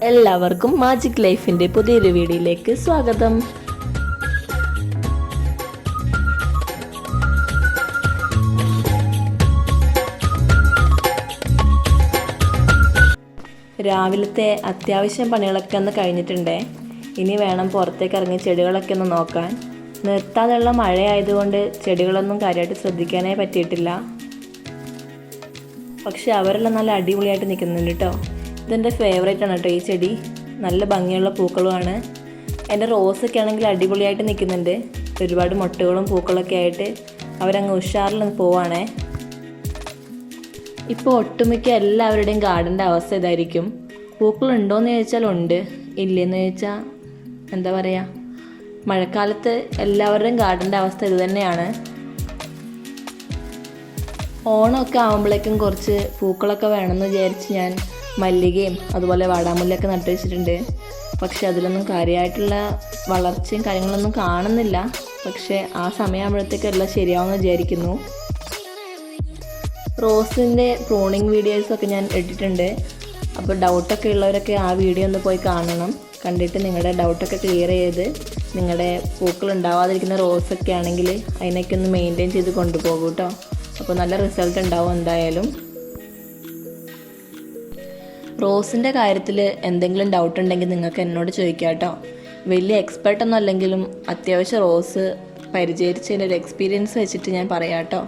എല്ലാവർക്കും മാജിക് ലൈഫിൻ്റെ പുതിയൊരു വീഡിയോയിലേക്ക് സ്വാഗതം. രാവിലത്തെ അത്യാവശ്യം പണികളൊക്കെ ഒന്ന് കഴിഞ്ഞിട്ടുണ്ട്. ഇനി വേണം പുറത്തേക്ക് ഇറങ്ങി ചെടികളൊക്കെ ഒന്ന് നോക്കാൻ. നിർത്താതെയുള്ള മഴയായതുകൊണ്ട് ചെടികളൊന്നും കാര്യമായിട്ട് ശ്രദ്ധിക്കാനേ പറ്റിയിട്ടില്ല. പക്ഷെ അവരെല്ലാം നല്ല അടിപൊളിയായിട്ട് നിൽക്കുന്നുണ്ട് കേട്ടോ. ഇതെൻ്റെ ഫേവറേറ്റ് ആണ് കേട്ടോ ഈ ചെടി. നല്ല ഭംഗിയുള്ള പൂക്കളുമാണ്. എൻ്റെ റോസൊക്കെ ആണെങ്കിൽ അടിപൊളിയായിട്ട് നിൽക്കുന്നുണ്ട്. ഒരുപാട് മുട്ടുകളും പൂക്കളൊക്കെ ആയിട്ട് അവരങ്ങ് ഉഷാറിൽ പോവാണേ. ഇപ്പോൾ ഒട്ടുമിക്ക എല്ലാവരുടെയും ഗാർഡൻ്റെ അവസ്ഥ ഇതായിരിക്കും. പൂക്കളുണ്ടോയെന്ന് ചോദിച്ചാൽ ഉണ്ട്, ഇല്ലെന്ന് ചോദിച്ചാൽ എന്താ പറയുക, മഴക്കാലത്ത് എല്ലാവരുടെയും ഗാർഡൻ്റെ അവസ്ഥ ഇത് തന്നെയാണ്. ഓണമൊക്കെ ആകുമ്പോഴേക്കും കുറച്ച് പൂക്കളൊക്കെ വേണമെന്ന് വിചാരിച്ച് ഞാൻ മല്ലികയും അതുപോലെ വാടാമുല്ലയൊക്കെ നട്ടു വെച്ചിട്ടുണ്ട്. പക്ഷെ അതിലൊന്നും കാര്യമായിട്ടുള്ള വളർച്ചയും കാര്യങ്ങളൊന്നും കാണുന്നില്ല. പക്ഷേ ആ സമയമാകുമ്പോഴത്തേക്കും എല്ലാം ശരിയാവുമെന്ന് വിചാരിക്കുന്നു. റോസിൻ്റെ പ്രൂണിങ് വീഡിയോസൊക്കെ ഞാൻ ഇട്ടിട്ടുണ്ട്. അപ്പോൾ ഡൗട്ടൊക്കെ ഉള്ളവരൊക്കെ ആ വീഡിയോ ഒന്ന് പോയി കാണണം. കണ്ടിട്ട് നിങ്ങളുടെ ഡൗട്ടൊക്കെ ക്ലിയർ ചെയ്ത് നിങ്ങളുടെ പൂക്കൾ ഉണ്ടാവാതിരിക്കുന്ന റോസൊക്കെ ആണെങ്കിൽ അതിനൊക്കെ ഒന്ന് മെയിൻറ്റെയിൻ ചെയ്ത് കൊണ്ടുപോകും കേട്ടോ. അപ്പോൾ നല്ല റിസൾട്ട് ഉണ്ടാവും എന്തായാലും. റോസിൻ്റെ കാര്യത്തിൽ എന്തെങ്കിലും ഡൗട്ട് ഉണ്ടെങ്കിൽ നിങ്ങൾക്ക് എന്നോട് ചോദിക്കാം കേട്ടോ. വലിയ എക്സ്പേർട്ടൊന്നും അല്ലെങ്കിലും അത്യാവശ്യം റോസ് പരിചരിച്ചതിൻ്റെ ഒരു എക്സ്പീരിയൻസ് വെച്ചിട്ട് ഞാൻ പറയാം കേട്ടോ.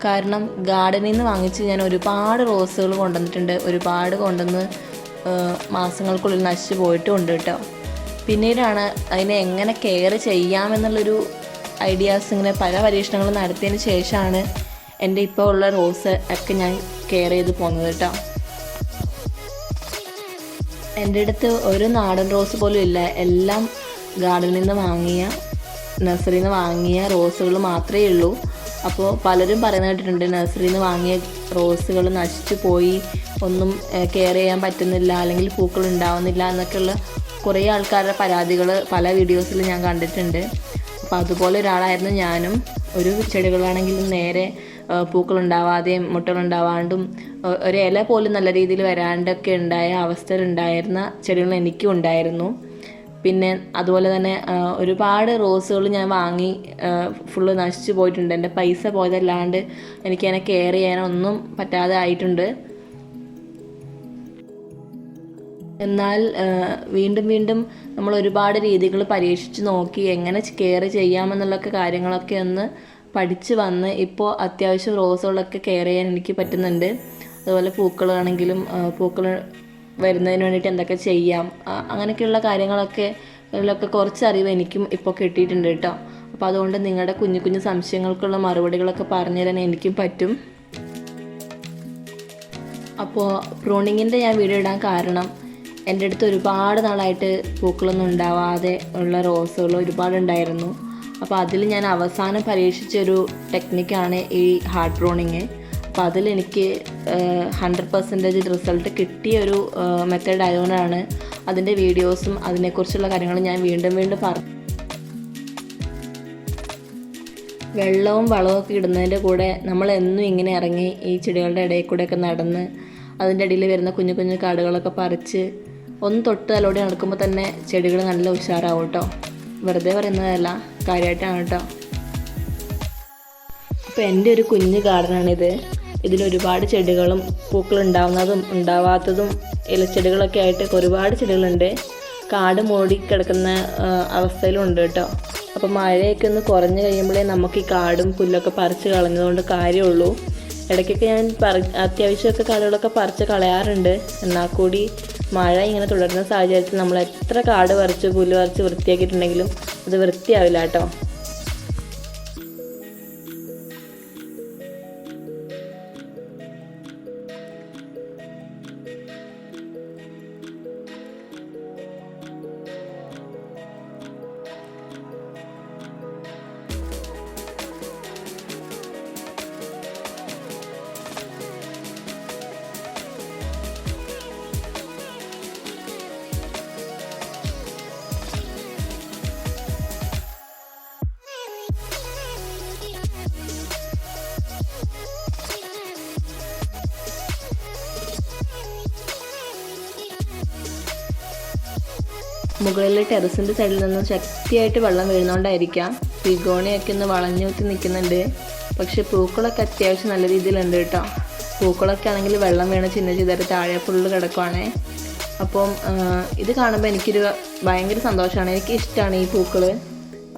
കാരണം ഗാർഡനിൽ നിന്ന് വാങ്ങിച്ച് ഞാൻ ഒരുപാട് റോസുകൾ കൊണ്ടുവന്നിട്ടുണ്ട്. ഒരുപാട് കൊണ്ടുവന്ന് മാസങ്ങൾക്കുള്ളിൽ നശിച്ചു പോയിട്ടും ഉണ്ട് കേട്ടോ. പിന്നീടാണ് അതിനെ എങ്ങനെ കെയർ ചെയ്യാമെന്നുള്ളൊരു ഐഡിയാസ് ഇങ്ങനെ പല പരീക്ഷണങ്ങളും നടത്തിയതിന് ശേഷമാണ് എൻ്റെ ഇപ്പോൾ ഉള്ള റോസ് ഒക്കെ ഞാൻ കെയർ ചെയ്ത് പോകുന്നത് കേട്ടോ. എൻ്റെ അടുത്ത് ഒരു നാടൻ റോസ് പോലും ഇല്ല. എല്ലാം ഗാർഡനിൽ നിന്ന് വാങ്ങിയ, നഴ്സറിയിൽ നിന്ന് വാങ്ങിയ റോസുകൾ മാത്രമേ ഉള്ളൂ. അപ്പോൾ പലരും പറയുന്ന കേട്ടിട്ടുണ്ട് നഴ്സറിയിൽ നിന്ന് വാങ്ങിയ റോസുകൾ നശിച്ചു പോയി, ഒന്നും കെയർ ചെയ്യാൻ പറ്റുന്നില്ല, അല്ലെങ്കിൽ പൂക്കൾ ഉണ്ടാവുന്നില്ല എന്നൊക്കെയുള്ള കുറേ ആൾക്കാരുടെ പരാതികൾ പല വീഡിയോസിൽ ഞാൻ കണ്ടിട്ടുണ്ട്. അപ്പോൾ അതുപോലെ ഒരാളായിരുന്നു ഞാനും. ഒരു ചെടികളാണെങ്കിലും നേരെ പൂക്കളുണ്ടാവാതെയും മുട്ടകളുണ്ടാവാണ്ടും ഒരു ഇല പോലും നല്ല രീതിയിൽ വരാണ്ടൊക്കെ ഉണ്ടായ അവസ്ഥയിലുണ്ടായിരുന്ന ചെടികൾ എനിക്കും ഉണ്ടായിരുന്നു. പിന്നെ അതുപോലെ തന്നെ ഒരുപാട് റോസുകൾ ഞാൻ വാങ്ങി ഫുള്ള് നശിച്ചു പോയിട്ടുണ്ട്. എൻ്റെ പൈസ പോയതല്ലാണ്ട് എനിക്കതിനെ കെയർ ചെയ്യാനൊന്നും പറ്റാതെ ആയിട്ടുണ്ട്. എന്നാൽ വീണ്ടും വീണ്ടും നമ്മൾ ഒരുപാട് രീതികൾ പരീക്ഷിച്ച് നോക്കി എങ്ങനെ കെയർ ചെയ്യാമെന്നുള്ളൊക്കെ കാര്യങ്ങളൊക്കെ ഒന്ന് പഠിച്ച് വന്ന് ഇപ്പോൾ അത്യാവശ്യം റോസുകളൊക്കെ കെയർ ചെയ്യാൻ എനിക്ക് പറ്റുന്നുണ്ട്. അതുപോലെ പൂക്കളാണെങ്കിലും പൂക്കൾ വരുന്നതിന് വേണ്ടിയിട്ട് എന്തൊക്കെ ചെയ്യാം, അങ്ങനെയൊക്കെയുള്ള കാര്യങ്ങളൊക്കെ ഇതിലൊക്കെ കുറച്ച് അറിവ് എനിക്കും ഇപ്പോൾ കിട്ടിയിട്ടുണ്ട് കേട്ടോ. അപ്പോൾ അതുകൊണ്ട് നിങ്ങളുടെ കുഞ്ഞു കുഞ്ഞു സംശയങ്ങൾക്കുള്ള മറുപടികളൊക്കെ പറഞ്ഞു തരാൻ എനിക്കും പറ്റും. അപ്പോൾ പ്രൂണിങ്ങിൻ്റെ ഞാൻ വീഡിയോ ഇടാൻ കാരണം എൻ്റെ അടുത്ത് ഒരുപാട് നാളായിട്ട് പൂക്കളൊന്നും ഉണ്ടാവാതെ ഉള്ള റോസുകൾ ഒരുപാടുണ്ടായിരുന്നു. അപ്പോൾ അതിൽ ഞാൻ അവസാനം പരീക്ഷിച്ചൊരു ടെക്നിക്കാണ് ഈ ഹാർഡ് പ്രൂണിങ്. അപ്പോൾ അതിലെനിക്ക് 100% റിസൾട്ട് കിട്ടിയൊരു മെത്തേഡ് ആയതുകൊണ്ടാണ് അതിൻ്റെ വീഡിയോസും അതിനെക്കുറിച്ചുള്ള കാര്യങ്ങളും ഞാൻ വീണ്ടും വീണ്ടും പറഞ്ഞു. വെള്ളവും വളമൊക്കെ ഇടുന്നതിൻ്റെ കൂടെ നമ്മൾ എന്നും ഇങ്ങനെ ഇറങ്ങി ഈ ചെടികളുടെ ഇടയിൽ കൂടെയൊക്കെ നടന്ന് അതിൻ്റെ ഇടയിൽ വരുന്ന കുഞ്ഞു കുഞ്ഞു കാടുകളൊക്കെ പറിച്ച് ഒന്ന് തൊട്ട് തലോടെ നടക്കുമ്പോൾ തന്നെ ചെടികൾ നല്ല ഉഷാറാവും കേട്ടോ. വെറുതെ പറയുന്നതല്ല, കാര്യമായിട്ടാണ് കേട്ടോ. അപ്പോൾ എൻ്റെ ഒരു കുഞ്ഞു ഗാർഡനാണിത്. ഇതിലൊരുപാട് ചെടികളും പൂക്കളുണ്ടാവുന്നതും ഉണ്ടാവാത്തതും ഇലച്ചെടികളൊക്കെ ആയിട്ട് ഒരുപാട് ചെടികളുണ്ട്. കാട് മൂടി കിടക്കുന്ന അവസ്ഥയിലും ഉണ്ട് കേട്ടോ. അപ്പോൾ മഴയൊക്കെ ഒന്ന് കുറഞ്ഞു കഴിയുമ്പോഴേ നമുക്ക് ഈ കാടും പുല്ലൊക്കെ പറിച്ച് കളഞ്ഞതുകൊണ്ട് കാര്യമുള്ളൂ. ഇടയ്ക്കൊക്കെ ഞാൻ അത്യാവശ്യമൊക്കെ കാടുകളൊക്കെ പറിച്ച് കളയാറുണ്ട്. എന്നാൽ കൂടി മഴ ഇങ്ങനെ തുടരുന്ന സാഹചര്യത്തിൽ നമ്മൾ എത്ര കാട് പറിച്ച് പുല്ല് പറിച്ച് വൃത്തിയാക്കിയിട്ടുണ്ടെങ്കിലും അത് വൃത്തിയാവില്ല കേട്ടോ. മുകളിലെ ടെറസിൻ്റെ സൈഡിൽ നിന്നും ശക്തിയായിട്ട് വെള്ളം വീഴുന്നതുകൊണ്ടായിരിക്കാം ബിഗോണിയൊക്കെ ഒന്ന് വളഞ്ഞൂത്തി നിൽക്കുന്നുണ്ട്. പക്ഷേ പൂക്കളൊക്കെ അത്യാവശ്യം നല്ല രീതിയിലുണ്ട് കേട്ടോ. പൂക്കളൊക്കെ ആണെങ്കിൽ വെള്ളം വീണ ചിതറി താഴെ ഫുള്ള് കിടക്കുവാണേ. അപ്പം ഇത് കാണുമ്പോൾ എനിക്കൊരു ഭയങ്കര സന്തോഷമാണ്. എനിക്ക് ഇഷ്ടമാണ് ഈ പൂക്കൾ.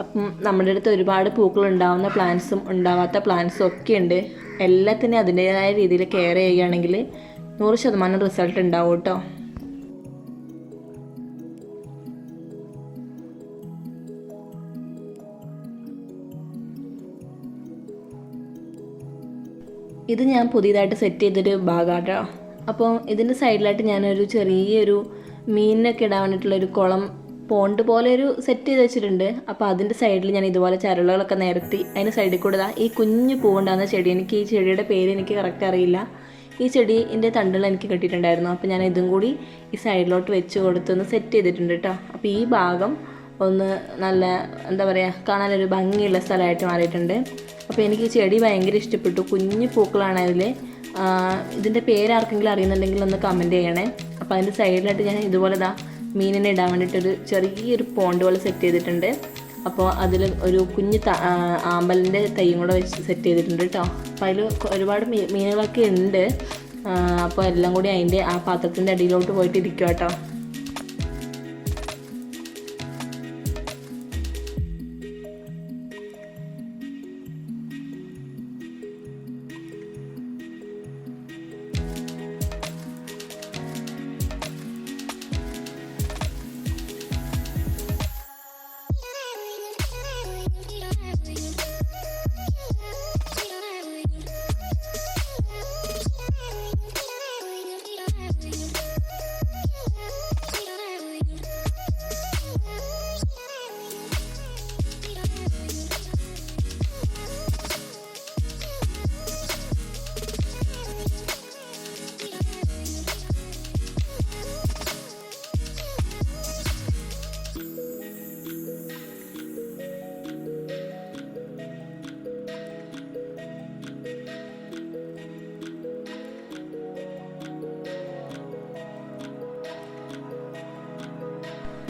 അപ്പം നമ്മുടെ അടുത്ത് ഒരുപാട് പൂക്കൾ ഉണ്ടാവുന്ന പ്ലാന്റ്സും ഉണ്ടാവാത്ത പ്ലാന്റ്സും ഒക്കെ ഉണ്ട്. എല്ലാത്തിനും അതിൻ്റേതായ രീതിയിൽ കെയർ ചെയ്യുകയാണെങ്കിൽ 100% റിസൾട്ട് ഉണ്ടാവും കേട്ടോ. ഇത് ഞാൻ പുതിയതായിട്ട് സെറ്റ് ചെയ്തൊരു ഭാഗമാട്ടോ. അപ്പോൾ ഇതിൻ്റെ സൈഡിലായിട്ട് ഞാനൊരു ചെറിയൊരു മീനിനൊക്കെ ഇടാൻ വേണ്ടിയിട്ടുള്ളൊരു കുളം പോണ്ട് പോലെ ഒരു സെറ്റ് ചെയ്ത് വെച്ചിട്ടുണ്ട്. അപ്പോൾ അതിൻ്റെ സൈഡിൽ ഞാൻ ഇതുപോലെ ചരളുകളൊക്കെ നിരത്തി അതിന് സൈഡിൽ കൂടെ ഈ കുഞ്ഞു പൂവുണ്ടാകുന്ന ചെടി, എനിക്ക് ഈ ചെടിയുടെ പേര് എനിക്ക് കറക്റ്റ് അറിയില്ല, ഈ ചെടീൻ്റെ തണ്ടുകൾ എനിക്ക് കിട്ടിയിട്ടുണ്ടായിരുന്നു. അപ്പോൾ ഞാൻ ഇതും കൂടി ഈ സൈഡിലോട്ട് വെച്ച് കൊടുത്തൊന്ന് സെറ്റ് ചെയ്തിട്ടുണ്ട് കേട്ടോ. അപ്പോൾ ഈ ഭാഗം ഒന്ന് നല്ല എന്താ പറയുക കാണാനൊരു ഭംഗിയുള്ള സ്ഥലമായിട്ട് മാറിയിട്ടുണ്ട്. അപ്പോൾ എനിക്ക് ഈ ചെടി ഭയങ്കര ഇഷ്ടപ്പെട്ടു. കുഞ്ഞു പൂക്കളാണ് അതിൽ. ഇതിൻ്റെ പേരാർക്കെങ്കിലും അറിയുന്നുണ്ടെങ്കിൽ ഒന്ന് കമൻറ്റ് ചെയ്യണേ. അപ്പോൾ അതിൻ്റെ സൈഡിലായിട്ട് ഞാൻ ഇതുപോലെ മീനിനെ ഇടാൻ വേണ്ടിയിട്ടൊരു ചെറിയൊരു പോണ്ട് പോലെ സെറ്റ് ചെയ്തിട്ടുണ്ട്. അപ്പോൾ അതിൽ ഒരു കുഞ്ഞ് ആമ്പലിൻ്റെ തൈയും കൂടെ വെച്ച് സെറ്റ് ചെയ്തിട്ടുണ്ട് കേട്ടോ. അപ്പോൾ അതിൽ ഒരുപാട് മീനുകളൊക്കെ ഉണ്ട്. അപ്പോൾ എല്ലാം കൂടി അതിൻ്റെ ആ പാത്രത്തിൻ്റെ അടിയിലോട്ട് പോയിട്ട് ഇരിക്കുക കേട്ടോ.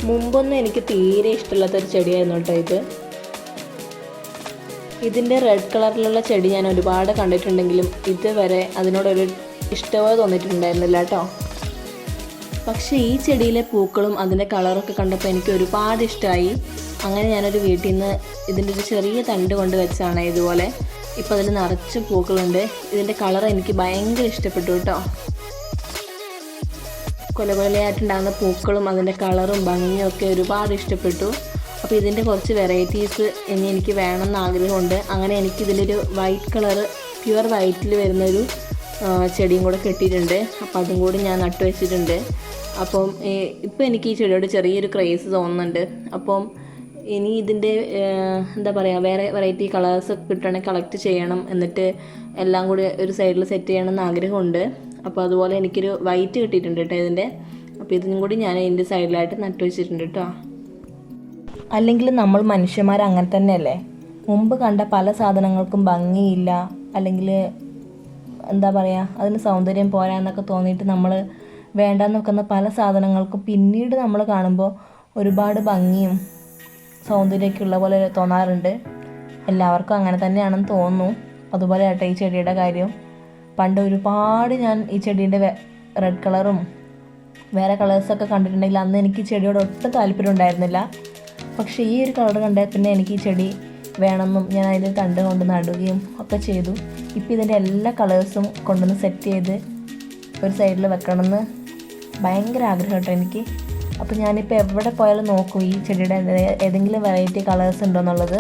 മുമ്പൊന്നും എനിക്ക് തീരെ ഇഷ്ടമില്ലാത്തൊരു ചെടിയായിരുന്നു കേട്ടോ ഇത്. ഇതിൻ്റെ റെഡ് കളറിലുള്ള ചെടി ഞാൻ ഒരുപാട് കണ്ടിട്ടുണ്ടെങ്കിലും ഇതുവരെ അതിനോടൊരു ഇഷ്ടമോ തോന്നിയിട്ടുണ്ടായിരുന്നില്ല കേട്ടോ. പക്ഷേ ഈ ചെടിയിലെ പൂക്കളും അതിൻ്റെ കളറൊക്കെ കണ്ടപ്പോൾ എനിക്ക് ഒരുപാട് ഇഷ്ടമായി. അങ്ങനെ ഞാനൊരു വീട്ടിൽ നിന്ന് ഇതിൻ്റെ ഒരു ചെറിയ തണ്ട് കൊണ്ട് വെച്ചാണ് ഇതുപോലെ. ഇപ്പോൾ അതിൽ നിറച്ച് പൂക്കളുണ്ട്. ഇതിൻ്റെ കളർ എനിക്ക് ഭയങ്കര ഇഷ്ടപ്പെട്ടു കേട്ടോ. കൊലകൊലയായിട്ടുണ്ടാകുന്ന പൂക്കളും അതിൻ്റെ കളറും ഭംഗിയും ഒക്കെ ഒരുപാട് ഇഷ്ടപ്പെട്ടു. അപ്പോൾ ഇതിൻ്റെ കുറച്ച് വെറൈറ്റീസ് ഇനി എനിക്ക് വേണമെന്ന് ആഗ്രഹമുണ്ട്. അങ്ങനെ എനിക്കിതിലൊരു വൈറ്റ് കളറ് പ്യുവർ വൈറ്റിൽ വരുന്നൊരു ചെടിയും കൂടെ കിട്ടിയിട്ടുണ്ട്. അപ്പോൾ അതും കൂടി ഞാൻ നട്ടു വെച്ചിട്ടുണ്ട്. അപ്പം ഇപ്പോൾ എനിക്ക് ഈ ചെടിയോട് ചെറിയൊരു ക്രേസ് തോന്നുന്നുണ്ട്. അപ്പം ഇനി ഇതിൻ്റെ എന്താ പറയുക വേറെ വെറൈറ്റി കളേഴ്സൊക്കെ കിട്ടുകയാണെങ്കിൽ കളക്ട് ചെയ്യണം. എന്നിട്ട് എല്ലാം കൂടി ഒരു സൈഡിൽ സെറ്റ് ചെയ്യണമെന്ന് ആഗ്രഹമുണ്ട്. അപ്പോൾ അതുപോലെ എനിക്കൊരു വൈറ്റ് കിട്ടിയിട്ടുണ്ട് കേട്ടോ ഇതിൻ്റെ. അപ്പോൾ ഇതും കൂടി ഞാൻ ഇതിൻ്റെ സൈഡിലായിട്ട് നട്ടു വെച്ചിട്ടുണ്ട് കേട്ടോ. അല്ലെങ്കിൽ നമ്മൾ മനുഷ്യന്മാർ അങ്ങനെ തന്നെയല്ലേ, മുമ്പ് കണ്ട പല സാധനങ്ങൾക്കും ഭംഗിയില്ല, അല്ലെങ്കിൽ എന്താ പറയുക അതിന് സൗന്ദര്യം പോരാ എന്നൊക്കെ തോന്നിയിട്ട് നമ്മൾ വേണ്ടാന്ന് വെക്കുന്ന പല സാധനങ്ങൾക്കും പിന്നീട് നമ്മൾ കാണുമ്പോൾ ഒരുപാട് ഭംഗിയും സൗന്ദര്യമൊക്കെ ഉള്ള പോലെ തോന്നാറുണ്ട്. എല്ലാവർക്കും അങ്ങനെ തന്നെയാണെന്ന് തോന്നുന്നു. അതുപോലെ ആട്ടെ ഈ ചെടിയുടെ കാര്യം. പണ്ട് ഒരുപാട് ഞാൻ ഈ ചെടീൻ്റെ റെഡ് കളറും വേറെ കളേഴ്സൊക്കെ കണ്ടിട്ടുണ്ടെങ്കിൽ അന്ന് എനിക്ക് ഈ ചെടിയോട് ഒട്ടും താല്പര്യം ഉണ്ടായിരുന്നില്ല. പക്ഷേ ഈ ഒരു കളർ കണ്ടാൽ പിന്നെ എനിക്ക് ഈ ചെടി വേണമെന്നും ഞാൻ അതിൻ്റെ തണ്ട് കൊണ്ട് നടുകയും ഒക്കെ ചെയ്തു. ഇപ്പോൾ ഇതിൻ്റെ എല്ലാ കളേഴ്സും കൊണ്ടുവന്ന് സെറ്റ് ചെയ്ത് ഒരു സൈഡിൽ വെക്കണമെന്ന് ഭയങ്കര ആഗ്രഹം കേട്ടോ എനിക്ക്. അപ്പോൾ ഞാനിപ്പോൾ എവിടെ പോയാലും നോക്കും ഈ ചെടിയുടെ ഏതെങ്കിലും വെറൈറ്റി കളേഴ്സ് ഉണ്ടോ എന്നുള്ളത്.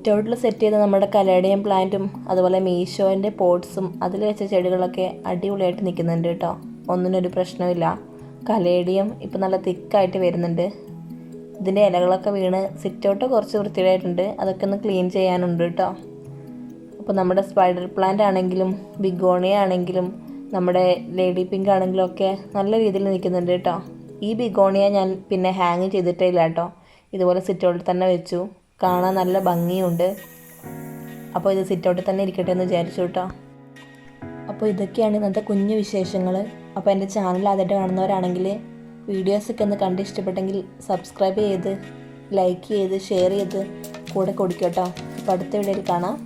സിറ്റ് ഔട്ടിൽ സെറ്റ് ചെയ്ത നമ്മുടെ കലേഡിയം പ്ലാന്റും അതുപോലെ മീഷോൻ്റെ പോട്ട്സും അതിൽ വെച്ച ചെടികളൊക്കെ അടിപൊളിയായിട്ട് നിൽക്കുന്നുണ്ട് കേട്ടോ. ഒന്നിനൊരു പ്രശ്നമില്ല. കലേഡിയം ഇപ്പോൾ നല്ല തിക്കായിട്ട് വരുന്നുണ്ട്. ഇതിൻ്റെ ഇലകളൊക്കെ വീണ് സിറ്റ് ഔട്ട് കുറച്ച് വൃത്തിയായിട്ടുണ്ട്. അതൊക്കെ ഒന്ന് ക്ലീൻ ചെയ്യാനുണ്ട് കേട്ടോ. അപ്പോൾ നമ്മുടെ സ്പൈഡർ പ്ലാന്റ് ആണെങ്കിലും ബിഗോണിയ ആണെങ്കിലും നമ്മുടെ ലേഡി പിങ്ക് ആണെങ്കിലും ഒക്കെ നല്ല രീതിയിൽ നിൽക്കുന്നുണ്ട് കേട്ടോ. ഈ ബിഗോണിയ ഞാൻ പിന്നെ ഹാങ് ചെയ്തിട്ടേ ഇല്ല കേട്ടോ. ഇതുപോലെ സിറ്റ് ഔട്ടിൽ തന്നെ വെച്ചു. കാണാൻ നല്ല ഭംഗിയുണ്ട്. അപ്പോൾ ഇത് സിറ്റ് ഔട്ടിൽ തന്നെ ഇരിക്കട്ടെ എന്ന് വിചാരിച്ചു കേട്ടോ. അപ്പോൾ ഇതൊക്കെയാണ് ഇന്നത്തെ കുഞ്ഞു വിശേഷങ്ങൾ. അപ്പോൾ എൻ്റെ ചാനൽ ആദ്യമായിട്ട് കാണുന്നവരാണെങ്കിൽ വീഡിയോസൊക്കെ ഒന്ന് കണ്ട് ഇഷ്ടപ്പെട്ടെങ്കിൽ സബ്സ്ക്രൈബ് ചെയ്ത് ലൈക്ക് ചെയ്ത് ഷെയർ ചെയ്ത് കൂടെ കൊടുക്കുക കേട്ടോ. അപ്പോൾ അടുത്ത വീഡിയോയിൽ കാണാം.